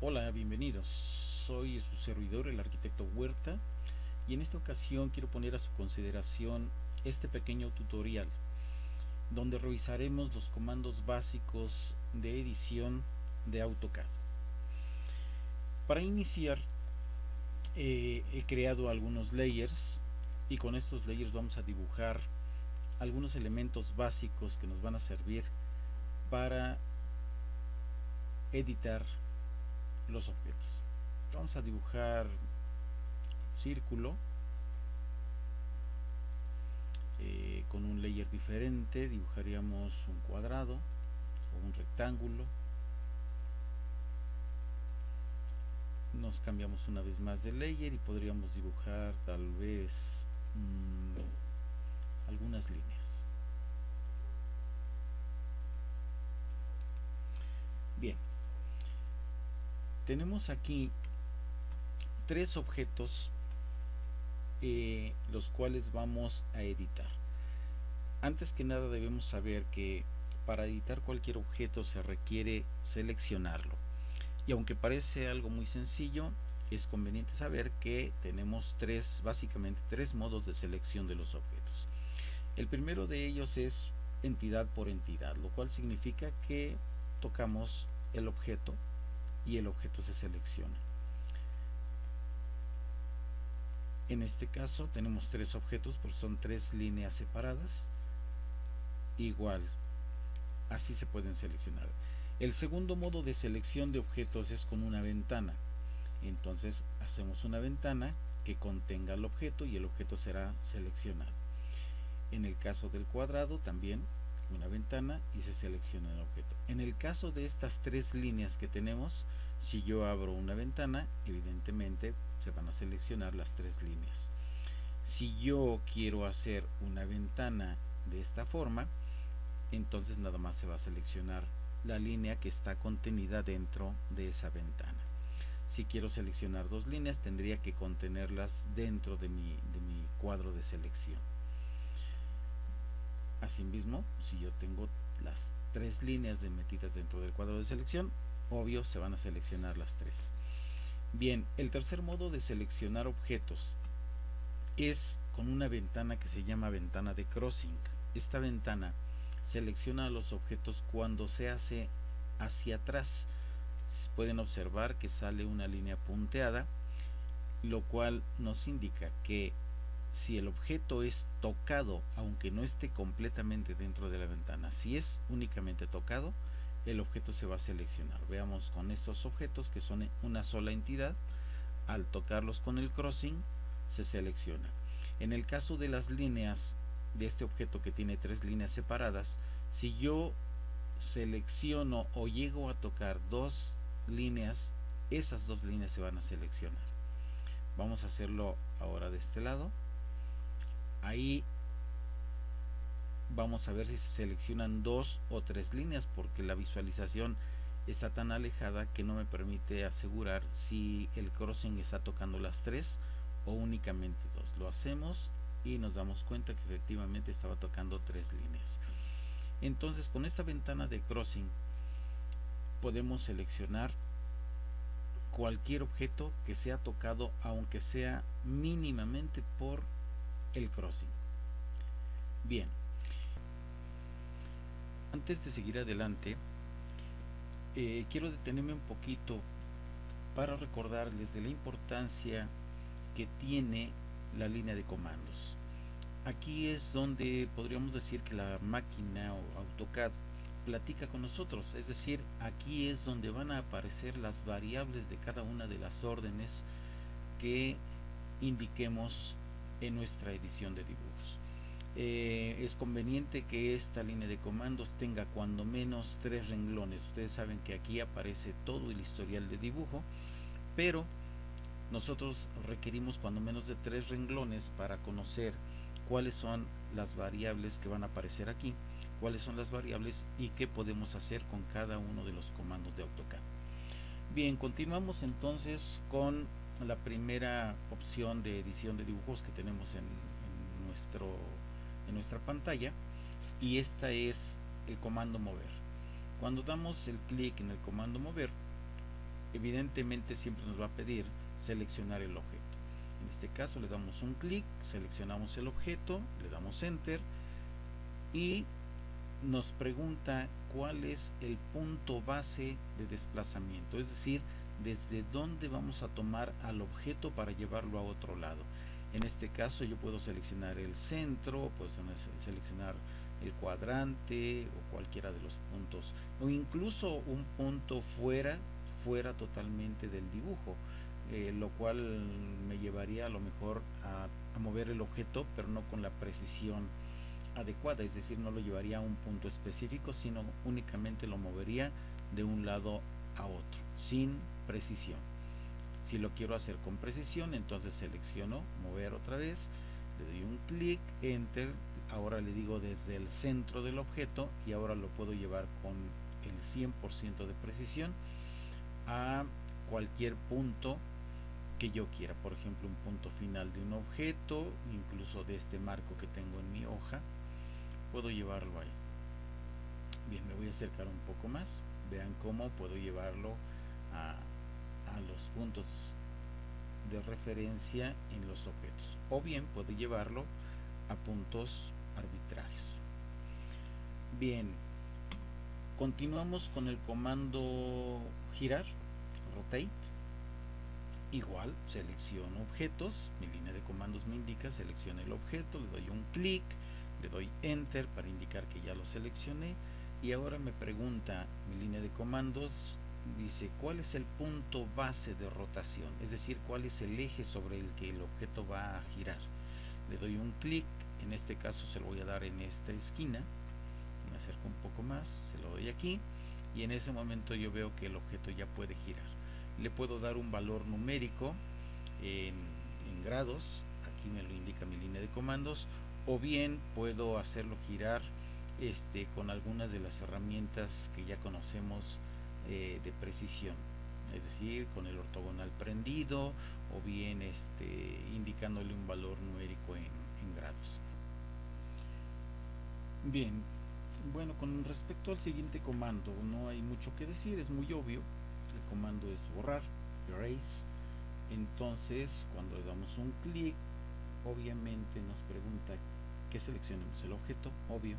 Hola, bienvenidos. Soy su servidor, el arquitecto Huerta, y en esta ocasión quiero poner a su consideración este pequeño tutorial donde revisaremos los comandos básicos de edición de AutoCAD. Para iniciar, he creado algunos layers y con estos layers vamos a dibujar algunos elementos básicos que nos van a servir para editar los objetos. Vamos a dibujar círculo con un layer diferente. Dibujaríamos un cuadrado o un rectángulo. Nos cambiamos una vez más de layer y podríamos dibujar tal vez algunas líneas. Bien, tenemos aquí tres objetos los cuales vamos a editar. Antes que nada debemos saber que para editar cualquier objeto se requiere seleccionarlo. Y aunque parece algo muy sencillo, es conveniente saber que tenemos básicamente tres modos de selección de los objetos. El primero de ellos es entidad por entidad, lo cual significa que tocamos el objeto y el objeto se selecciona. En este caso tenemos tres objetos porque son tres líneas separadas. Igual, así se pueden seleccionar. El segundo modo de selección de objetos es con una ventana. Entonces hacemos una ventana que contenga el objeto y el objeto será seleccionado. En el caso del cuadrado también una ventana y se selecciona el objeto. En el caso de estas tres líneas que tenemos, si yo abro una ventana, evidentemente se van a seleccionar las tres líneas. Si yo quiero hacer una ventana de esta forma, entonces nada más se va a seleccionar la línea que está contenida dentro de esa ventana. Si quiero seleccionar dos líneas, tendría que contenerlas dentro de mi cuadro de selección. Asimismo, si yo tengo las tres líneas metidas dentro del cuadro de selección, obvio se van a seleccionar las tres. Bien, el tercer modo de seleccionar objetos es con una ventana que se llama ventana de crossing. Esta ventana selecciona los objetos cuando se hace hacia atrás. Pueden observar que sale una línea punteada, lo cual nos indica que si el objeto es tocado, aunque no esté completamente dentro de la ventana, si es únicamente tocado, el objeto se va a seleccionar. Veamos con estos objetos que son una sola entidad, al tocarlos con el crossing se selecciona. En el caso de las líneas de este objeto que tiene tres líneas separadas, si yo selecciono o llego a tocar dos líneas, esas dos líneas se van a seleccionar. Vamos a hacerlo ahora de este lado. Ahí vamos a ver si se seleccionan dos o tres líneas, porque la visualización está tan alejada que no me permite asegurar si el crossing está tocando las tres o únicamente dos. Lo hacemos y nos damos cuenta que efectivamente estaba tocando tres líneas. Entonces con esta ventana de crossing podemos seleccionar cualquier objeto que sea tocado, aunque sea mínimamente por el crossing. Bien, antes de seguir adelante, quiero detenerme un poquito para recordarles de la importancia que tiene la línea de comandos. Aquí es donde podríamos decir que la máquina o AutoCAD platica con nosotros, es decir, aquí es donde van a aparecer las variables de cada una de las órdenes que indiquemos en nuestra edición de dibujos. Es conveniente que esta línea de comandos tenga cuando menos tres renglones. Ustedes saben que aquí aparece todo el historial de dibujo, pero nosotros requerimos cuando menos de tres renglones para conocer cuáles son las variables que van a aparecer aquí, cuáles son las variables y qué podemos hacer con cada uno de los comandos de AutoCAD. Bien, continuamos entonces con la primera opción de edición de dibujos que tenemos en nuestra pantalla, y esta es el comando mover. Cuando damos el clic en el comando mover, evidentemente siempre nos va a pedir seleccionar el objeto. En este caso le damos un clic, seleccionamos el objeto, le damos enter y nos pregunta cuál es el punto base de desplazamiento, es decir, desde dónde vamos a tomar al objeto para llevarlo a otro lado. En este caso yo puedo seleccionar el centro, puedo seleccionar el cuadrante o cualquiera de los puntos, o incluso un punto fuera totalmente del dibujo, lo cual me llevaría a lo mejor a mover el objeto, pero no con la precisión adecuada, es decir, no lo llevaría a un punto específico, sino únicamente lo movería de un lado a otro, sin precisión. Si lo quiero hacer con precisión, entonces selecciono mover otra vez, le doy un clic, enter, ahora le digo desde el centro del objeto y ahora lo puedo llevar con el 100% de precisión a cualquier punto que yo quiera, por ejemplo un punto final de un objeto, incluso de este marco que tengo en mi hoja, puedo llevarlo ahí. Bien, me voy a acercar un poco más, vean cómo puedo llevarlo a los puntos de referencia en los objetos, o bien puedo llevarlo a puntos arbitrarios. Bien, continuamos con el comando girar, rotate. Igual selecciono objetos, mi línea de comandos me indica, selecciono el objeto, le doy un clic, le doy enter para indicar que ya lo seleccioné y ahora me pregunta mi línea de comandos, dice cuál es el punto base de rotación, es decir, cuál es el eje sobre el que el objeto va a girar. Le doy un clic, en este caso se lo voy a dar en esta esquina, me acerco un poco más, se lo doy aquí y en ese momento yo veo que el objeto ya puede girar. Le puedo dar un valor numérico en grados, aquí me lo indica mi línea de comandos, o bien puedo hacerlo girar con algunas de las herramientas que ya conocemos de precisión, es decir, con el ortogonal prendido o bien indicándole un valor numérico en grados. Bien, bueno, con respecto al siguiente comando no hay mucho que decir, es muy obvio. El comando es borrar, erase. Entonces cuando le damos un clic, obviamente nos pregunta que seleccionemos el objeto, obvio.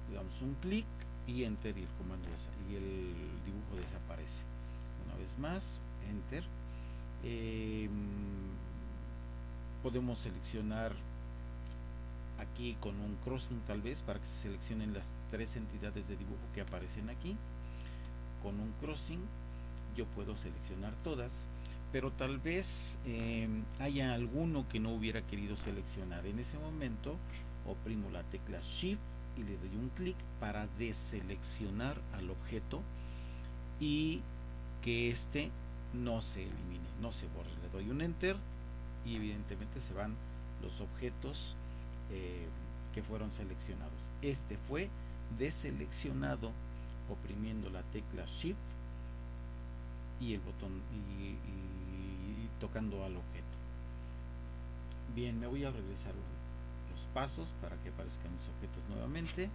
Le damos un clic y enter y el comando y el dibujo desaparece. Una vez más, enter. Podemos seleccionar aquí con un crossing tal vez para que se seleccionen las tres entidades de dibujo que aparecen aquí. Con un crossing yo puedo seleccionar todas, pero tal vez haya alguno que no hubiera querido seleccionar. En ese momento oprimo la tecla Shift y le doy un clic para deseleccionar al objeto y que este no se elimine, no se borre. Le doy un enter y evidentemente se van los objetos que fueron seleccionados. Este fue deseleccionado oprimiendo la tecla Shift y el botón y tocando al objeto. Bien, me voy a regresar los pasos para que aparezcan mis objetos nuevamente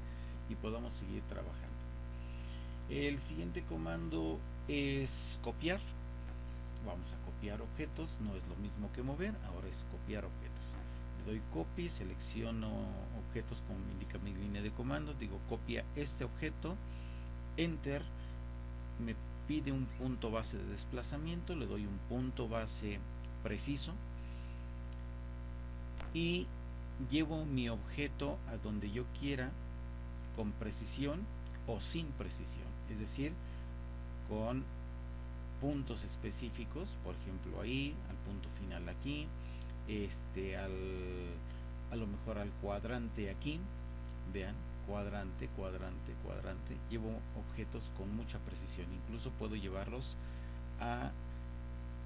y podamos seguir trabajando. El siguiente comando es copiar. Vamos a copiar objetos, no es lo mismo que mover, ahora es copiar objetos. Le doy copy, selecciono objetos como me indica mi línea de comandos, digo copia este objeto, enter, me pide un punto base de desplazamiento, le doy un punto base preciso y llevo mi objeto a donde yo quiera con precisión o sin precisión, es decir, con puntos específicos, por ejemplo ahí, al punto final aquí, a lo mejor al cuadrante aquí, vean, cuadrante, cuadrante, cuadrante, llevo objetos con mucha precisión, incluso puedo llevarlos a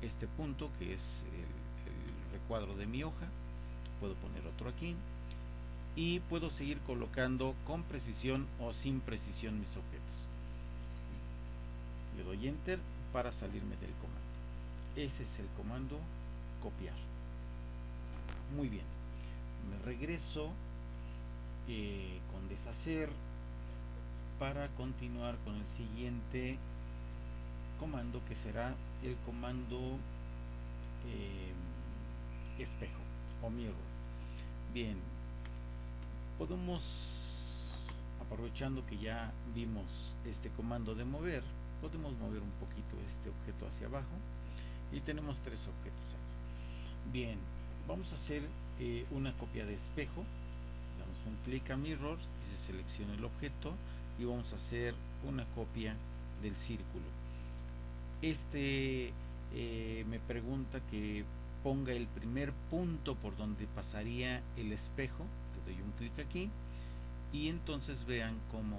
este punto que es el recuadro de mi hoja, puedo poner otro aquí y puedo seguir colocando con precisión o sin precisión mis objetos. Le doy enter para salirme del comando. Ese es el comando copiar. Muy bien, me regreso con deshacer para continuar con el siguiente comando que será el comando espejo o mirror. Bien, podemos, aprovechando que ya vimos este comando de mover, podemos mover un poquito este objeto hacia abajo y tenemos tres objetos aquí. Bien, vamos a hacer una copia de espejo. Damos un clic a mirror y se selecciona el objeto y vamos a hacer una copia del círculo. Me pregunta que ponga el primer punto por donde pasaría el espejo. Le doy un clic aquí y entonces vean como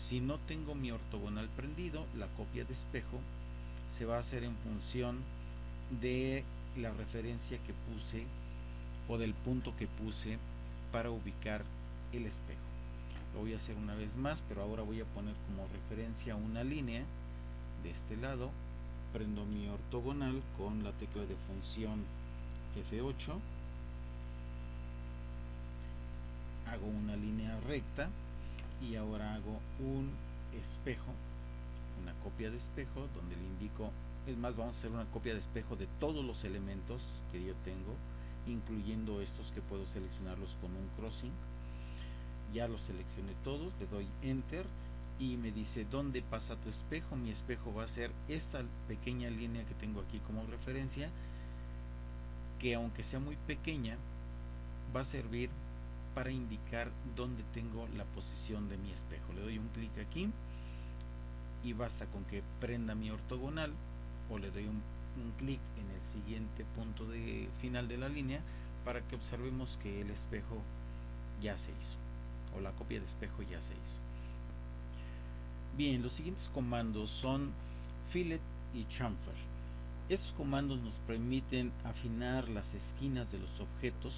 si no tengo mi ortogonal prendido, la copia de espejo se va a hacer en función de la referencia que puse o del punto que puse para ubicar el espejo. Lo voy a hacer una vez más, pero ahora voy a poner como referencia una línea de este lado. Prendo mi ortogonal con la tecla de función F8, hago una línea recta y ahora hago un espejo, una copia de espejo donde le indico, es más, vamos a hacer una copia de espejo de todos los elementos que yo tengo, incluyendo estos que puedo seleccionarlos con un crossing. Ya los seleccioné todos, le doy enter y me dice ¿dónde pasa tu espejo? Mi espejo va a ser esta pequeña línea que tengo aquí como referencia, que aunque sea muy pequeña va a servir para indicar dónde tengo la posición de mi espejo. Le doy un clic aquí y basta con que prenda mi ortogonal o le doy un clic en el siguiente punto de final de la línea para que observemos que el espejo ya se hizo o la copia de espejo ya se hizo. Bien, los siguientes comandos son fillet y chamfer. Estos comandos nos permiten afinar las esquinas de los objetos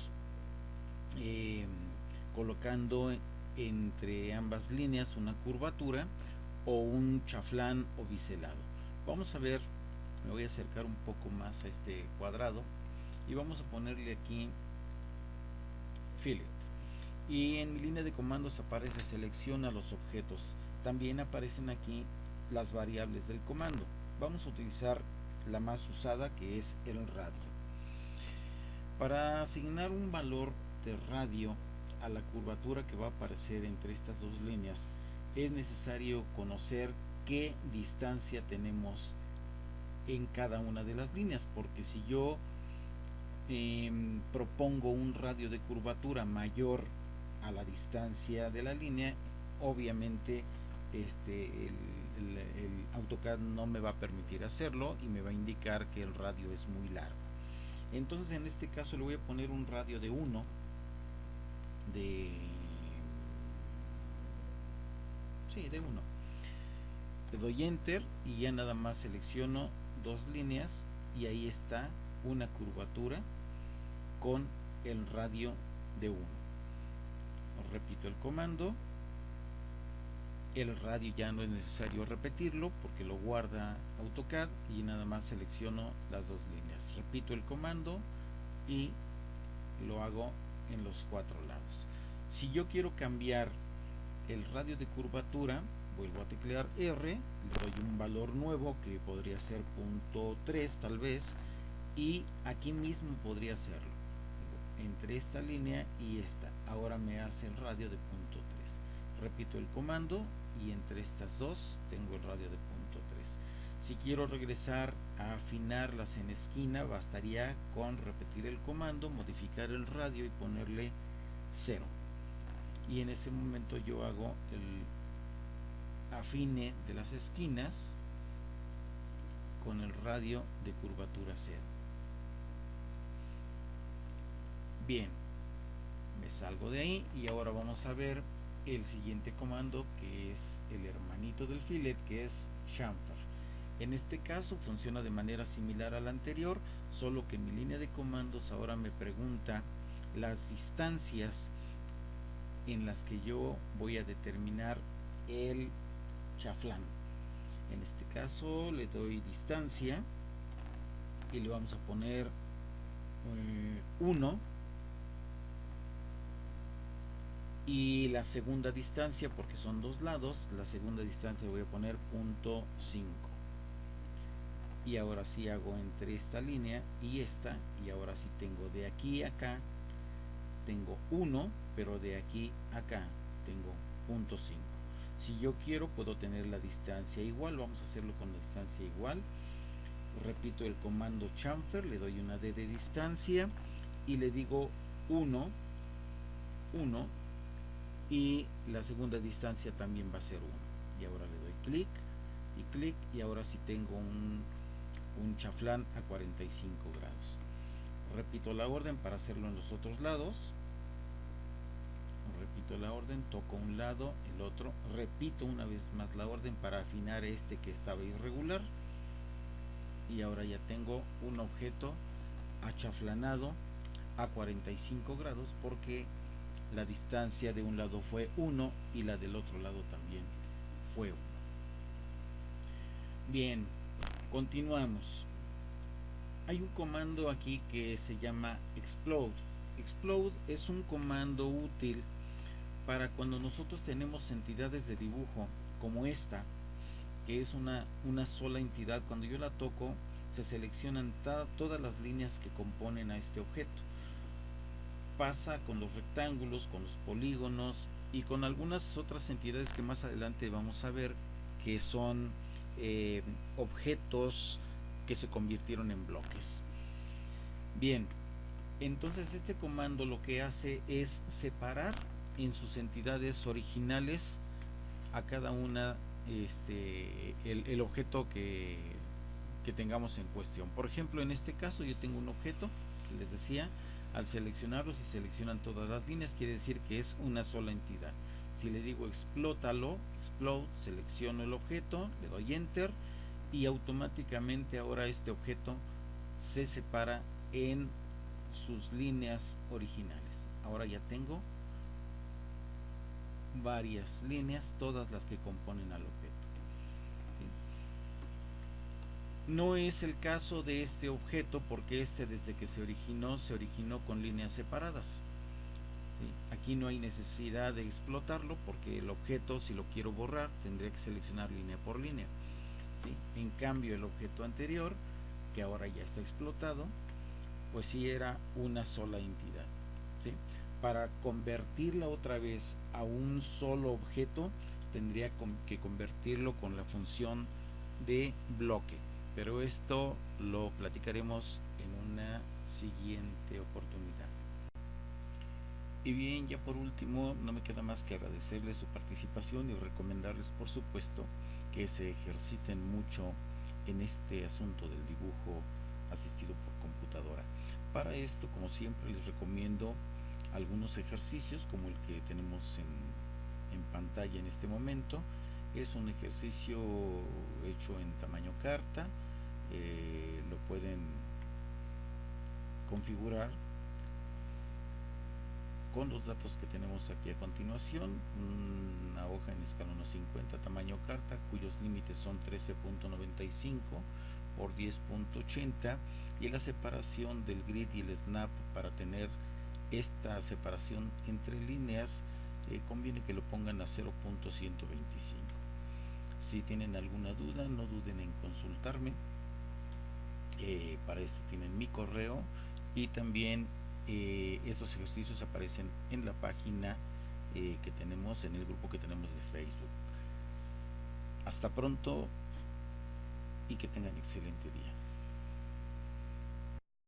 colocando entre ambas líneas una curvatura o un chaflán o biselado. Vamos a ver, me voy a acercar un poco más a este cuadrado y vamos a ponerle aquí fillet. Y en mi línea de comandos aparece selecciona los objetos. También aparecen aquí las variables del comando. Vamos a utilizar la más usada, que es el radio. Para asignar un valor de radio a la curvatura que va a aparecer entre estas dos líneas, es necesario conocer qué distancia tenemos en cada una de las líneas, porque si yo propongo un radio de curvatura mayor a la distancia de la línea, obviamente el AutoCAD no me va a permitir hacerlo y me va a indicar que el radio es muy largo. Entonces en este caso le voy a poner un radio de 1, de 1. Le doy enter y ya nada más selecciono dos líneas y ahí está una curvatura con el radio de 1. Repito el comando. El radio ya no es necesario repetirlo porque lo guarda AutoCAD y nada más selecciono las dos líneas. Repito el comando y lo hago en los 4 lados. Si yo quiero cambiar el radio de curvatura, vuelvo a teclear R, le doy un valor nuevo que podría ser .3 tal vez, y aquí mismo podría hacerlo entre esta línea y esta. Ahora me hace el radio de .3. Repito el comando y entre estas dos tengo el radio de .3. Si quiero regresar a afinarlas en esquina, bastaría con repetir el comando, modificar el radio y ponerle 0. Y en ese momento yo hago el afine de las esquinas con el radio de curvatura 0. Bien, me salgo de ahí y ahora vamos a ver el siguiente comando, que es el hermanito del fillet, que es chamfer. En este caso funciona de manera similar al anterior, solo que mi línea de comandos ahora me pregunta las distancias en las que yo voy a determinar el chaflán. En este caso le doy distancia y le vamos a poner 1, y la segunda distancia, porque son dos lados, la segunda distancia voy a poner .5. y ahora sí hago entre esta línea y esta, y ahora sí tengo de aquí a acá tengo 1, pero de aquí a acá tengo 0.5. Si yo quiero puedo tener la distancia igual, vamos a hacerlo con la distancia igual. Repito el comando chamfer, le doy una D de distancia y le digo 1, 1, y la segunda distancia también va a ser 1. Y ahora le doy clic y clic, y ahora sí tengo un chaflán a 45 grados. Repito la orden para hacerlo en los otros lados. Repito la orden, toco un lado, el otro, repito una vez más la orden para afinar este que estaba irregular, y ahora ya tengo un objeto achaflanado a 45 grados porque la distancia de un lado fue 1 y la del otro lado también fue 1. Bien, continuamos. Hay un comando aquí que se llama explode. Explode es un comando útil para cuando nosotros tenemos entidades de dibujo como esta, que es una sola entidad. Cuando yo la toco se seleccionan todas las líneas que componen a este objeto. Pasa con los rectángulos, con los polígonos y con algunas otras entidades que más adelante vamos a ver, que son objetos que se convirtieron en bloques. Bien, entonces este comando lo que hace es separar en sus entidades originales a cada una el objeto que tengamos en cuestión. Por ejemplo, en este caso yo tengo un objeto que les decía, al seleccionarlo, si seleccionan todas las líneas, quiere decir que es una sola entidad. Si le digo explótalo, explode, selecciono el objeto, le doy enter y automáticamente ahora este objeto se separa en sus líneas originales. Ahora ya tengo varias líneas, todas las que componen al objeto. No es el caso de este objeto porque desde que se originó con líneas separadas. ¿Sí? Aquí no hay necesidad de explotarlo porque el objeto, si lo quiero borrar, tendría que seleccionar línea por línea. ¿Sí? En cambio, el objeto anterior, que ahora ya está explotado, pues sí era una sola entidad. ¿Sí? Para convertirla otra vez a un solo objeto, tendría que convertirlo con la función de bloque. Pero esto lo platicaremos en una siguiente oportunidad. Y bien, ya por último, no me queda más que agradecerles su participación y recomendarles, por supuesto, que se ejerciten mucho en este asunto del dibujo asistido por computadora. Para esto, como siempre, les recomiendo algunos ejercicios como el que tenemos en pantalla en este momento. Es un ejercicio hecho en tamaño carta, lo pueden configurar con los datos que tenemos aquí a continuación. Una hoja en escala 1.50 tamaño carta, cuyos límites son 13.95 por 10.80, y la separación del grid y el snap. Para tener esta separación entre líneas conviene que lo pongan a 0.125. Si tienen alguna duda, no duden en consultarme. Para esto tienen mi correo, y también estos ejercicios aparecen en la página que tenemos, en el grupo que tenemos de Facebook. Hasta pronto y que tengan excelente día.